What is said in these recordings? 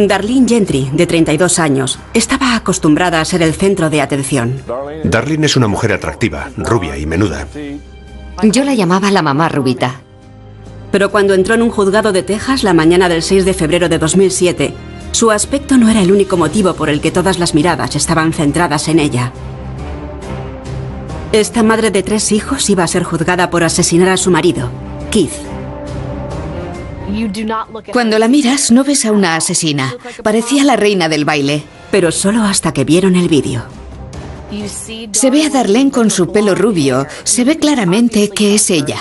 Darlene Gentry, de 32 años, estaba acostumbrada a ser el centro de atención. Darlene es una mujer atractiva, rubia y menuda. Yo la llamaba la mamá rubita. Pero cuando entró en un juzgado de Texas la mañana del 6 de febrero de 2007, su aspecto no era el único motivo por el que todas las miradas estaban centradas en ella. Esta madre de 3 hijos iba a ser juzgada por asesinar a su marido, Keith. Cuando la miras, no ves a una asesina. Parecía la reina del baile. Pero solo hasta que vieron el vídeo. Se ve a Darlene con su pelo rubio. Se ve claramente que es ella.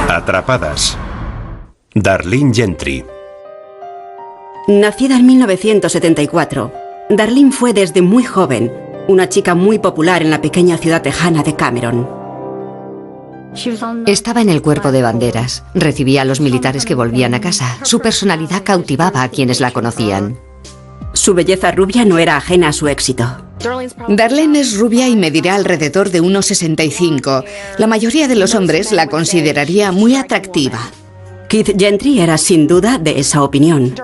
Atrapadas. Darlene Gentry. Nacida en 1974, Darlene fue desde muy joven una chica muy popular en la pequeña ciudad tejana de Cameron. Estaba en el cuerpo de banderas. Recibía a los militares que volvían a casa. Su personalidad cautivaba a quienes la conocían. Su belleza rubia no era ajena a su éxito. Darlene es rubia y medirá alrededor de 1,65. La mayoría de los hombres la consideraría muy atractiva. Keith Gentry era sin duda de esa opinión.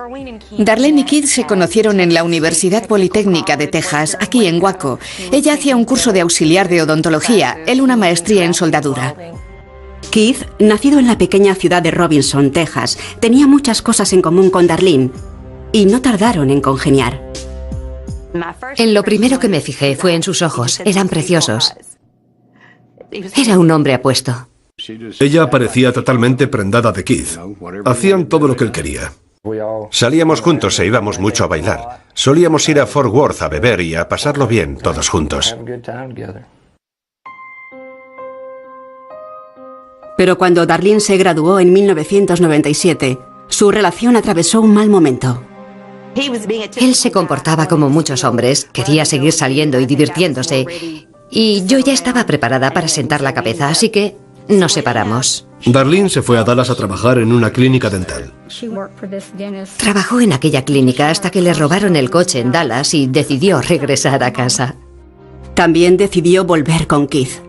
Darlene y Keith se conocieron en la Universidad Politécnica de Texas, aquí en Waco. Ella hacía un curso de auxiliar de odontología, él una maestría en soldadura. Keith, nacido en la pequeña ciudad de Robinson, Texas, tenía muchas cosas en común con Darlene y no tardaron en congeniar. En lo primero que me fijé fue en sus ojos. Eran preciosos. Era un hombre apuesto. Ella parecía totalmente prendada de Keith. Hacían todo lo que él quería. Salíamos juntos e íbamos mucho a bailar. Solíamos ir a Fort Worth a beber y a pasarlo bien todos juntos. Pero cuando Darlene se graduó en 1997, su relación atravesó un mal momento. Él se comportaba como muchos hombres. Quería seguir saliendo y divirtiéndose. Y yo ya estaba preparada para sentar la cabeza, así que nos separamos. Darlene se fue a Dallas a trabajar en una clínica dental. Trabajó en aquella clínica hasta que le robaron el coche en Dallas y decidió regresar a casa. También decidió volver con Keith.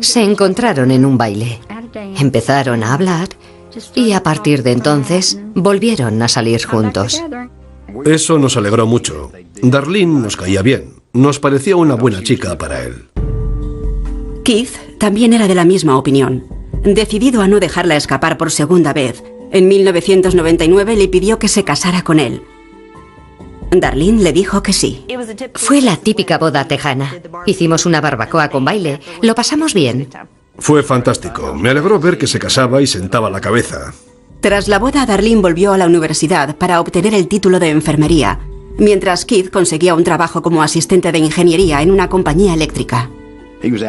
Se encontraron en un baile. Empezaron a hablar y a partir de entonces volvieron a salir juntos. Eso nos alegró mucho. Darlene nos caía bien. Nos parecía una buena chica para él. Keith también era de la misma opinión. Decidido a no dejarla escapar por segunda vez, en 1999 le pidió que se casara con él. Darlene le dijo que sí. Fue la típica boda tejana. Hicimos una barbacoa con baile. Lo pasamos bien. Fue fantástico. Me alegró ver que se casaba y sentaba la cabeza. Tras la boda, Darlene volvió a la universidad para obtener el título de enfermería, mientras Keith conseguía un trabajo como asistente de ingeniería en una compañía eléctrica.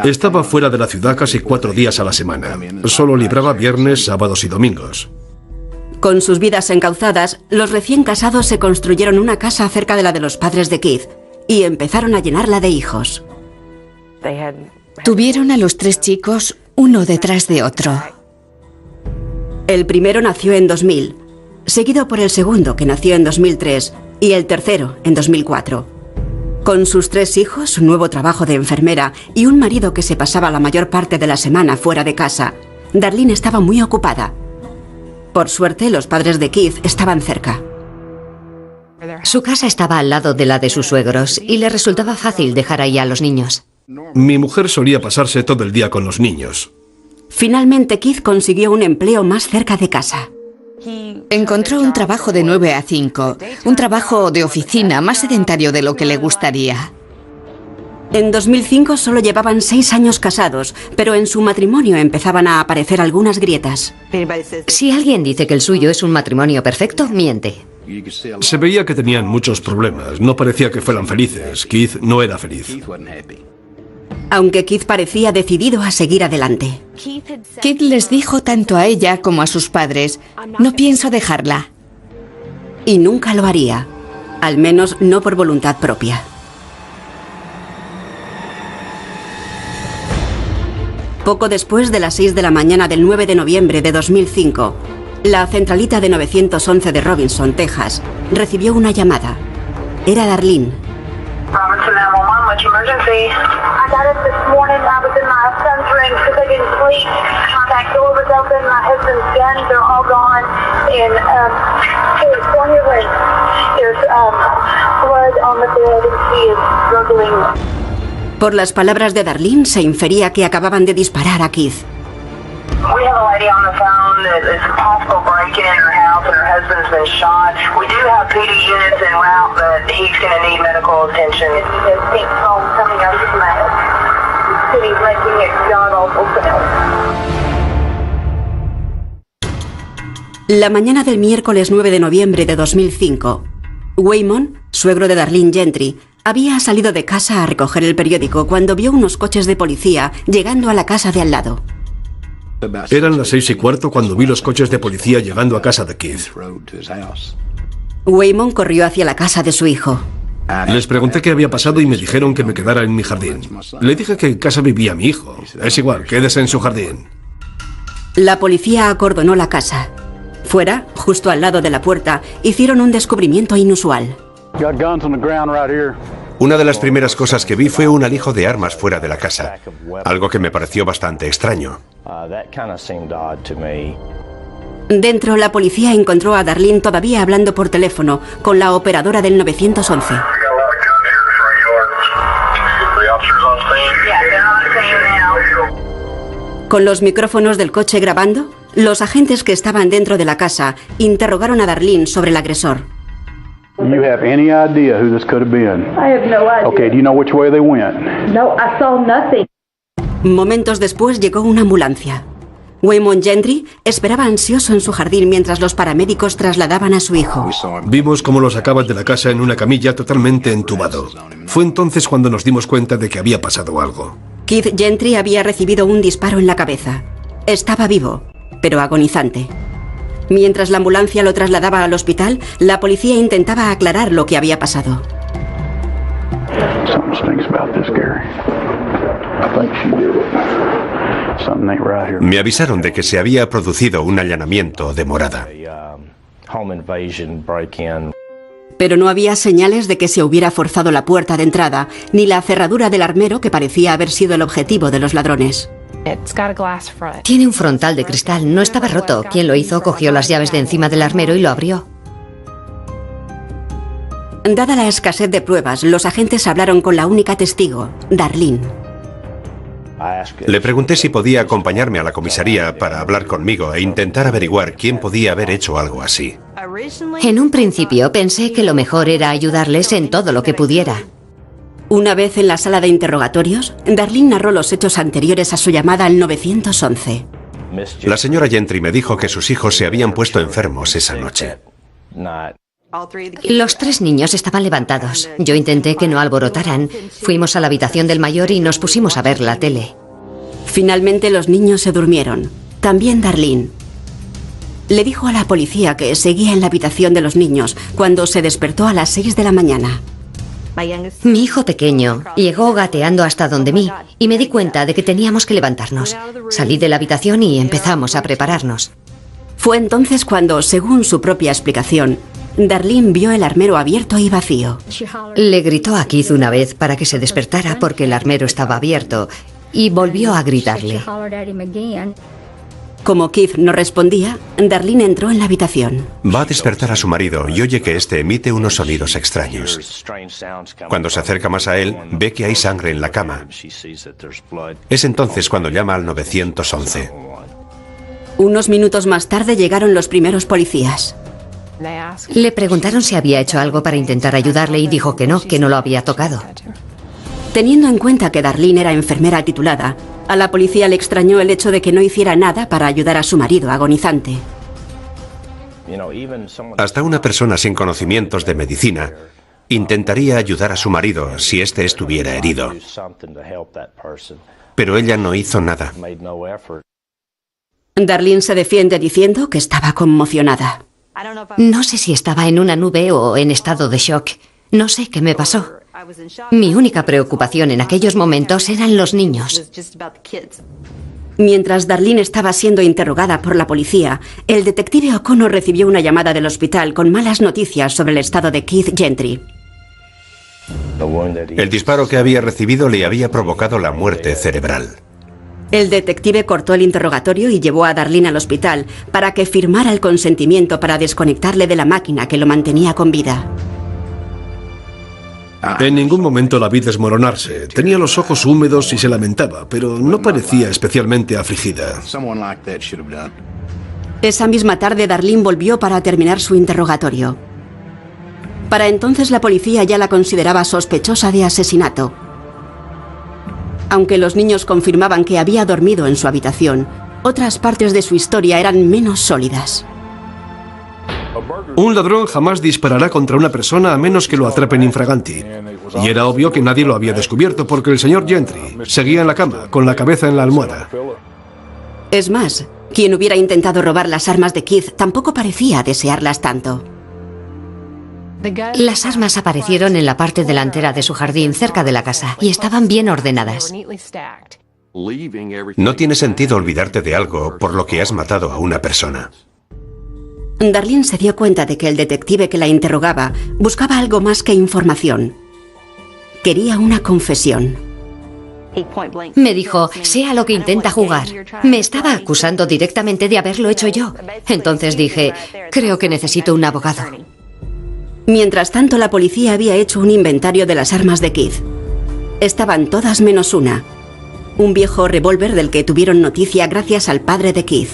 Estaba fuera de la ciudad casi 4 días a la semana. Solo libraba viernes, sábados y domingos. Con sus vidas encauzadas, los recién casados se construyeron una casa cerca de la de los padres de Keith y empezaron a llenarla de hijos. Tuvieron a los 3 chicos, uno detrás de otro. El primero nació en 2000, seguido por el segundo, que nació en 2003, y el tercero en 2004. Con sus 3 hijos, su nuevo trabajo de enfermera y un marido que se pasaba la mayor parte de la semana fuera de casa, Darlene estaba muy ocupada. Por suerte, los padres de Keith estaban cerca. Su casa estaba al lado de la de sus suegros y le resultaba fácil dejar ahí a los niños. Mi mujer solía pasarse todo el día con los niños. Finalmente, Keith consiguió un empleo más cerca de casa. Encontró un trabajo de 9 a 5, un trabajo de oficina más sedentario de lo que le gustaría. En 2005 solo llevaban 6 años casados, pero en su matrimonio empezaban a aparecer algunas grietas. Si alguien dice que el suyo es un matrimonio perfecto, miente. Se veía que tenían muchos problemas. No parecía que fueran felices. Keith no era feliz. Aunque Keith parecía decidido a seguir adelante. Keith les dijo tanto a ella como a sus padres: no pienso dejarla. Y nunca lo haría, al menos no por voluntad propia. Poco después de las 6 de la mañana del 9 de noviembre de 2005, la centralita de 911 de Robinson, Texas, recibió una llamada. Era Darlene. emergency? I got up this morning. I was in my son's room because I didn't sleep. My back door was open. My husband's guns are all gone. And California, where there's blood on the bed and he is struggling. Por las palabras de Darlene se infería que acababan de disparar a Keith. We have a lady on the phone that is a possible break-in in her house and her husband's been shot. We do have PD units en route, but he's going to need medical attention. He has pink foam coming out of his mouth. He's making it god-awful sound. La mañana del miércoles 9 de noviembre de 2005, Waymon, suegro de Darlene Gentry, había salido de casa a recoger el periódico cuando vio unos coches de policía llegando a la casa de al lado. Eran las 6:15 cuando vi los coches de policía llegando a casa de Keith. Waymon corrió hacia la casa de su hijo. Les pregunté qué había pasado y me dijeron que me quedara en mi jardín. Le dije que en casa vivía mi hijo. Es igual, quédese en su jardín. La policía acordonó la casa. Fuera, justo al lado de la puerta, hicieron un descubrimiento inusual. Una de las primeras cosas que vi fue un alijo de armas fuera de la casa, algo que me pareció bastante extraño. Dentro, la policía encontró a Darlene todavía hablando por teléfono con la operadora del 911. Con los micrófonos del coche grabando, los agentes que estaban dentro de la casa interrogaron a Darlene sobre el agresor. You have any idea who this could have been? I have no idea. Okay, do you know which way they went? No, I saw nothing. Momentos después llegó una ambulancia. Waymon Gentry esperaba ansioso en su jardín mientras los paramédicos trasladaban a su hijo. Vimos cómo lo sacaban de la casa en una camilla totalmente entubado. Fue entonces cuando nos dimos cuenta de que había pasado algo. Keith Gentry había recibido un disparo en la cabeza. Estaba vivo, pero agonizante. Mientras la ambulancia lo trasladaba al hospital, la policía intentaba aclarar lo que había pasado. Me avisaron de que se había producido un allanamiento de morada. Pero no había señales de que se hubiera forzado la puerta de entrada, ni la cerradura del armero que parecía haber sido el objetivo de los ladrones. Tiene un frontal de cristal, no estaba roto. Quien lo hizo cogió las llaves de encima del armero y lo abrió. Dada la escasez de pruebas, los agentes hablaron con la única testigo, Darlene. Le pregunté si podía acompañarme a la comisaría para hablar conmigo e intentar averiguar quién podía haber hecho algo así. En un principio pensé que lo mejor era ayudarles en todo lo que pudiera. Una vez en la sala de interrogatorios, Darlene narró los hechos anteriores a su llamada al 911. La señora Gentry me dijo que sus hijos se habían puesto enfermos esa noche. Los 3 niños estaban levantados. Yo intenté que no alborotaran. Fuimos a la habitación del mayor y nos pusimos a ver la tele. Finalmente los niños se durmieron. También Darlene. Le dijo a la policía que seguía en la habitación de los niños cuando se despertó a las 6 de la mañana. Mi hijo pequeño llegó gateando hasta donde mí y me di cuenta de que teníamos que levantarnos. Salí de la habitación y empezamos a prepararnos. Fue entonces cuando, según su propia explicación, Darlene vio el armero abierto y vacío. Le gritó a Keith una vez para que se despertara porque el armero estaba abierto y volvió a gritarle. Como Keith no respondía, Darlene entró en la habitación. Va a despertar a su marido y oye que este emite unos sonidos extraños. Cuando se acerca más a él, ve que hay sangre en la cama. Es entonces cuando llama al 911. Unos minutos más tarde llegaron los primeros policías. Le preguntaron si había hecho algo para intentar ayudarle y dijo que no lo había tocado. Teniendo en cuenta que Darlene era enfermera titulada, a la policía le extrañó el hecho de que no hiciera nada para ayudar a su marido agonizante. Hasta una persona sin conocimientos de medicina intentaría ayudar a su marido si éste estuviera herido. Pero ella no hizo nada. Darlene se defiende diciendo que estaba conmocionada. No sé si estaba en una nube o en estado de shock. No sé qué me pasó. Mi única preocupación en aquellos momentos eran los niños. Mientras Darlene estaba siendo interrogada por la policía, el detective O'Connor recibió una llamada del hospital con malas noticias sobre el estado de Keith Gentry. El disparo que había recibido le había provocado la muerte cerebral. El detective cortó el interrogatorio y llevó a Darlene al hospital para que firmara el consentimiento para desconectarle de la máquina que lo mantenía con vida. En ningún momento la vi desmoronarse. Tenía los ojos húmedos y se lamentaba, pero no parecía especialmente afligida. Esa misma tarde, Darlene volvió para terminar su interrogatorio. Para entonces la policía ya la consideraba sospechosa de asesinato. Aunque los niños confirmaban que había dormido en su habitación, otras partes de su historia eran menos sólidas. Un ladrón jamás disparará contra una persona a menos que lo atrapen infraganti. Y era obvio que nadie lo había descubierto porque el señor Gentry seguía en la cama, con la cabeza en la almohada. Es más, quien hubiera intentado robar las armas de Keith tampoco parecía desearlas tanto. Las armas aparecieron en la parte delantera de su jardín, cerca de la casa, y estaban bien ordenadas. No tiene sentido olvidarte de algo por lo que has matado a una persona. Darlene se dio cuenta de que el detective que la interrogaba buscaba algo más que información. Quería una confesión. Me dijo, sea lo que intenta jugar. Me estaba acusando directamente de haberlo hecho yo. Entonces dije, creo que necesito un abogado. Mientras tanto, la policía había hecho un inventario de las armas de Keith. Estaban todas menos una. Un viejo revólver del que tuvieron noticia gracias al padre de Keith.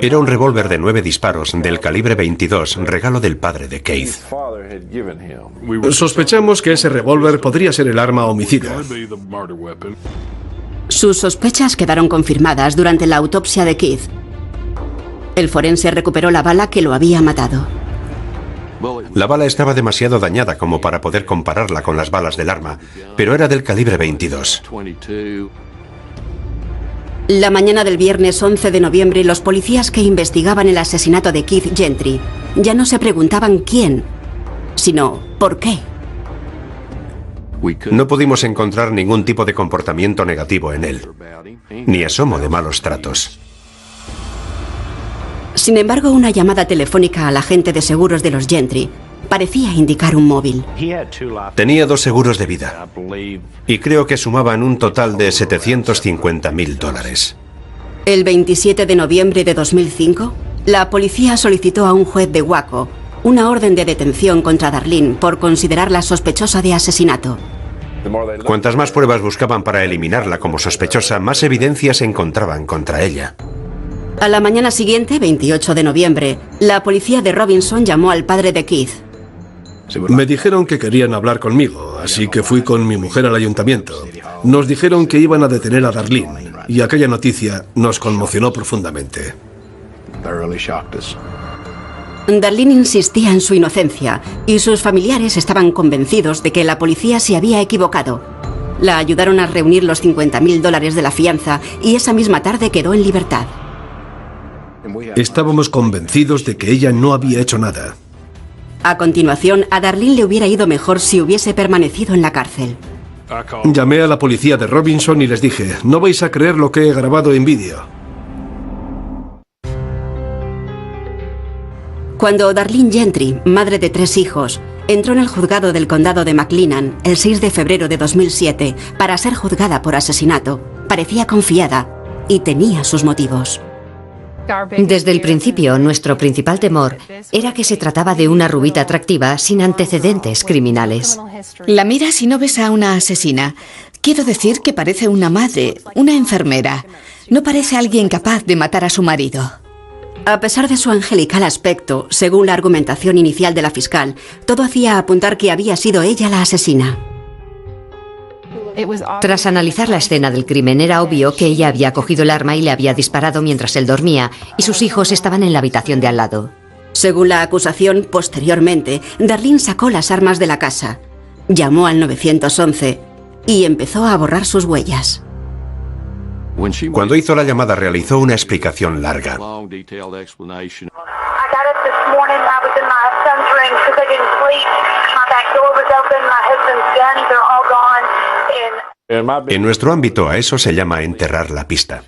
Era un revólver de 9 disparos del calibre 22, regalo del padre de Keith. Sospechamos que ese revólver podría ser el arma homicida. Sus sospechas quedaron confirmadas durante la autopsia de Keith. El forense recuperó la bala que lo había matado. La bala estaba demasiado dañada como para poder compararla con las balas del arma, pero era del calibre 22. La mañana del viernes 11 de noviembre, los policías que investigaban el asesinato de Keith Gentry ya no se preguntaban quién, sino por qué. No pudimos encontrar ningún tipo de comportamiento negativo en él, ni asomo de malos tratos. Sin embargo, una llamada telefónica al agente de seguros de los Gentry parecía indicar un móvil. Tenía 2 seguros de vida y creo que sumaban un total de $750.000. El 27 de noviembre de 2005, la policía solicitó a un juez de Waco una orden de detención contra Darlene por considerarla sospechosa de asesinato. Cuantas más pruebas buscaban para eliminarla como sospechosa, más evidencias encontraban contra ella. A la mañana siguiente, 28 de noviembre, la policía de Robinson llamó al padre de Keith. Me dijeron que querían hablar conmigo, así que fui con mi mujer al ayuntamiento. Nos dijeron que iban a detener a Darlene, y aquella noticia nos conmocionó profundamente. Darlene insistía en su inocencia, y sus familiares estaban convencidos de que la policía se había equivocado. La ayudaron a reunir los $50.000 de la fianza, y esa misma tarde quedó en libertad. Estábamos convencidos de que ella no había hecho nada. A continuación, a Darlene le hubiera ido mejor si hubiese permanecido en la cárcel. Llamé a la policía de Robinson y les dije, no vais a creer lo que he grabado en vídeo. Cuando Darlene Gentry, madre de 3 hijos, entró en el juzgado del condado de McLennan el 6 de febrero de 2007 para ser juzgada por asesinato, parecía confiada y tenía sus motivos. Desde el principio, nuestro principal temor era que se trataba de una rubita atractiva sin antecedentes criminales. La miras y no ves a una asesina. Quiero decir que parece una madre, una enfermera. No parece alguien capaz de matar a su marido. A pesar de su angelical aspecto, según la argumentación inicial de la fiscal, todo hacía apuntar que había sido ella la asesina. Tras analizar la escena del crimen, era obvio que ella había cogido el arma y le había disparado mientras él dormía, y sus hijos estaban en la habitación de al lado. Según la acusación, posteriormente, Darlene sacó las armas de la casa, llamó al 911 y empezó a borrar sus huellas. Cuando hizo la llamada, realizó una explicación larga. En nuestro ámbito a eso se llama enterrar la pista.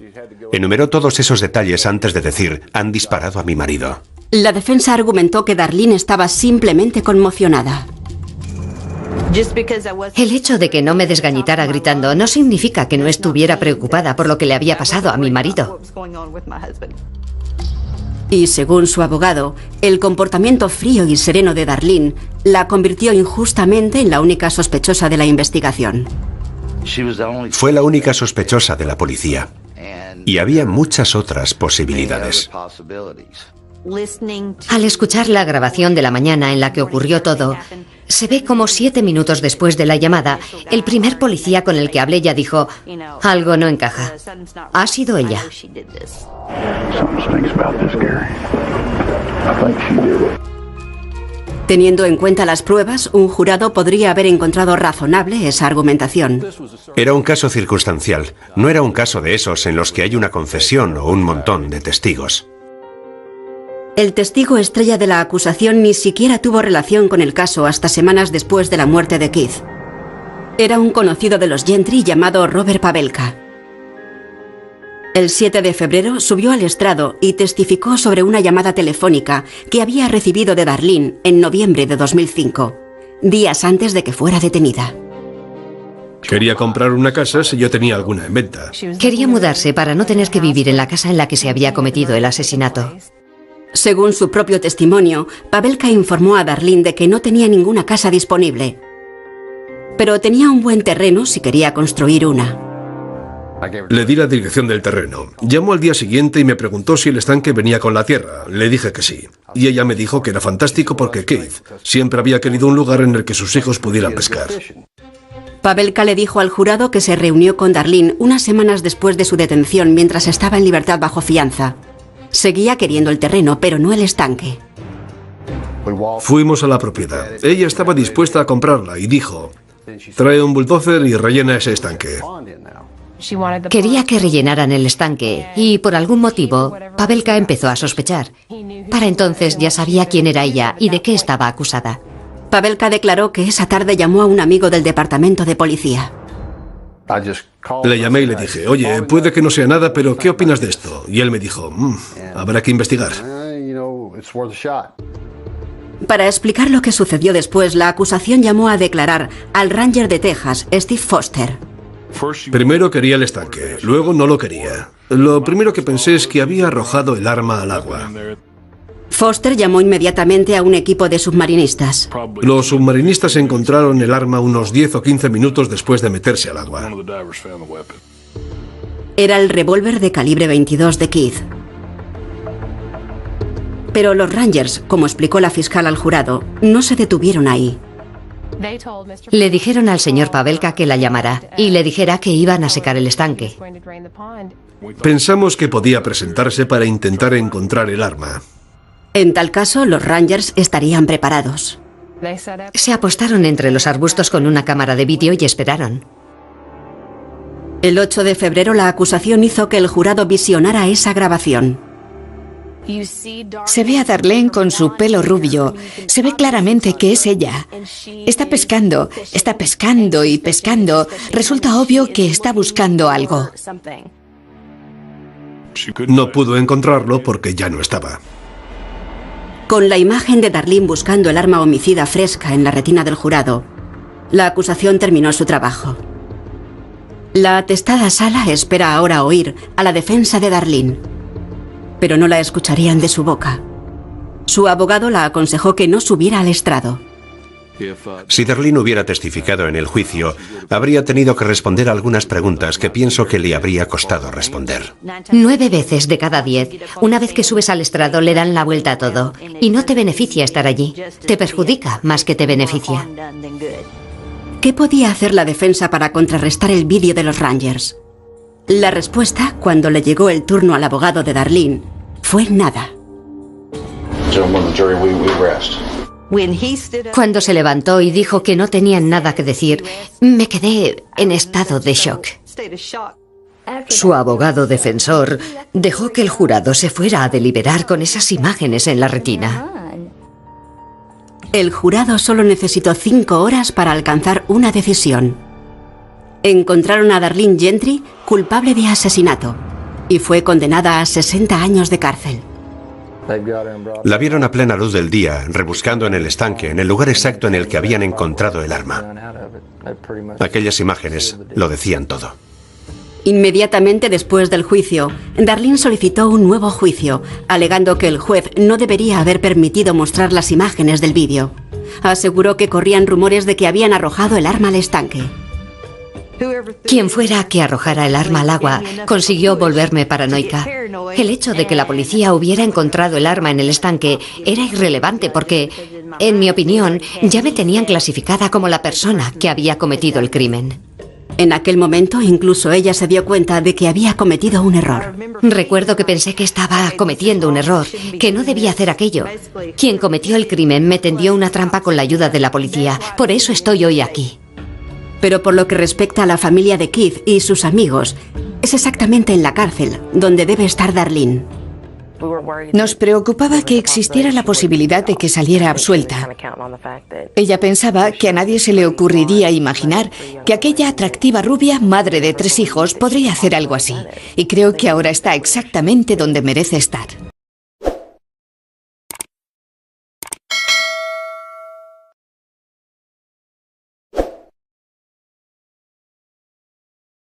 Enumeró todos esos detalles antes de decir, han disparado a mi marido. La defensa argumentó que Darlene estaba simplemente conmocionada. El hecho de que no me desgañitara gritando no significa que no estuviera preocupada por lo que le había pasado a mi marido. Y según su abogado, el comportamiento frío y sereno de Darlene la convirtió injustamente en la única sospechosa de la investigación. Fue la única sospechosa de la policía. Y había muchas otras posibilidades. Al escuchar la grabación de la mañana en la que ocurrió todo, se ve como 7 minutos después de la llamada, el primer policía con el que hablé ya dijo: algo no encaja. Ha sido ella. Teniendo en cuenta las pruebas, un jurado podría haber encontrado razonable esa argumentación. Era un caso circunstancial. No era un caso de esos en los que hay una confesión o un montón de testigos. El testigo estrella de la acusación ni siquiera tuvo relación con el caso hasta semanas después de la muerte de Keith. Era un conocido de los Gentry llamado Robert Pavelka. El 7 de febrero subió al estrado y testificó sobre una llamada telefónica que había recibido de Darlene en noviembre de 2005, días antes de que fuera detenida. Quería comprar una casa si yo tenía alguna en venta. Quería mudarse para no tener que vivir en la casa en la que se había cometido el asesinato. Según su propio testimonio, Pavelka informó a Darlene de que no tenía ninguna casa disponible, pero tenía un buen terreno si quería construir una. Le di la dirección del terreno. Llamó al día siguiente y me preguntó si el estanque venía con la tierra. Le dije que sí. Y ella me dijo que era fantástico porque Keith siempre había querido un lugar en el que sus hijos pudieran pescar. Pavelka le dijo al jurado que se reunió con Darlene unas semanas después de su detención mientras estaba en libertad bajo fianza. Seguía queriendo el terreno, pero no el estanque. Fuimos a la propiedad. Ella estaba dispuesta a comprarla y dijo: trae un bulldozer y rellena ese estanque. Quería que rellenaran el estanque y, por algún motivo, Pavelka empezó a sospechar. Para entonces ya sabía quién era ella y de qué estaba acusada. Pavelka declaró que esa tarde llamó a un amigo del departamento de policía. Le llamé y le dije: oye, puede que no sea nada, pero ¿qué opinas de esto? Y él me dijo: habrá que investigar. Para explicar lo que sucedió después, la acusación llamó a declarar al ranger de Texas, Steve Foster. Primero quería el estanque, luego no lo quería. Lo primero que pensé es que había arrojado el arma al agua. Foster llamó inmediatamente a un equipo de submarinistas. Los submarinistas encontraron el arma unos 10 o 15 minutos después de meterse al agua. Era el revólver de calibre 22 de Keith. Pero los Rangers, como explicó la fiscal al jurado, no se detuvieron ahí. Le dijeron al señor Pavelka que la llamara y le dijera que iban a secar el estanque. Pensamos que podía presentarse para intentar encontrar el arma. En tal caso, los Rangers estarían preparados. Se apostaron entre los arbustos con una cámara de vídeo y esperaron. El 8 de febrero la acusación hizo que el jurado visionara esa grabación. Se ve a Darlene con su pelo rubio. Se ve claramente que es ella. Está pescando y pescando. Resulta obvio que está buscando algo. No pudo encontrarlo porque ya no estaba. Con la imagen de Darlene buscando el arma homicida fresca en la retina del jurado, la acusación terminó su trabajo. La atestada sala espera ahora oír a la defensa de Darlene, pero no la escucharían de su boca. Su abogado la aconsejó que no subiera al estrado. Si Darlene hubiera testificado en el juicio, habría tenido que responder algunas preguntas que pienso que le habría costado responder. 9 veces de cada 10, una vez que subes al estrado, le dan la vuelta a todo. Y no te beneficia estar allí. Te perjudica más que te beneficia. ¿Qué podía hacer la defensa para contrarrestar el vídeo de los Rangers? La respuesta, cuando le llegó el turno al abogado de Darlene, fue nada. Cuando se levantó y dijo que no tenían nada que decir, me quedé en estado de shock. Su abogado defensor dejó que el jurado se fuera a deliberar con esas imágenes en la retina. El jurado solo necesitó 5 horas para alcanzar una decisión. Encontraron a Darlene Gentry culpable de asesinato y fue condenada a 60 años de cárcel. La vieron a plena luz del día, rebuscando en el estanque, en el lugar exacto en el que habían encontrado el arma. Aquellas imágenes lo decían todo. Inmediatamente después del juicio, Darlene solicitó un nuevo juicio, alegando que el juez no debería haber permitido mostrar las imágenes del vídeo. Aseguró que corrían rumores de que habían arrojado el arma al estanque. Quien fuera que arrojara el arma al agua consiguió volverme paranoica. El hecho de que la policía hubiera encontrado el arma en el estanque era irrelevante porque, en mi opinión, ya me tenían clasificada como la persona que había cometido el crimen. En aquel momento, incluso ella se dio cuenta de que había cometido un error. Recuerdo que pensé que estaba cometiendo un error, que no debía hacer aquello. Quien cometió el crimen me tendió una trampa con la ayuda de la policía. Por eso estoy hoy aquí. Pero por lo que respecta a la familia de Keith y sus amigos, es exactamente en la cárcel donde debe estar Darlene. Nos preocupaba que existiera la posibilidad de que saliera absuelta. Ella pensaba que a nadie se le ocurriría imaginar que aquella atractiva rubia, madre de 3 hijos, podría hacer algo así. Y creo que ahora está exactamente donde merece estar.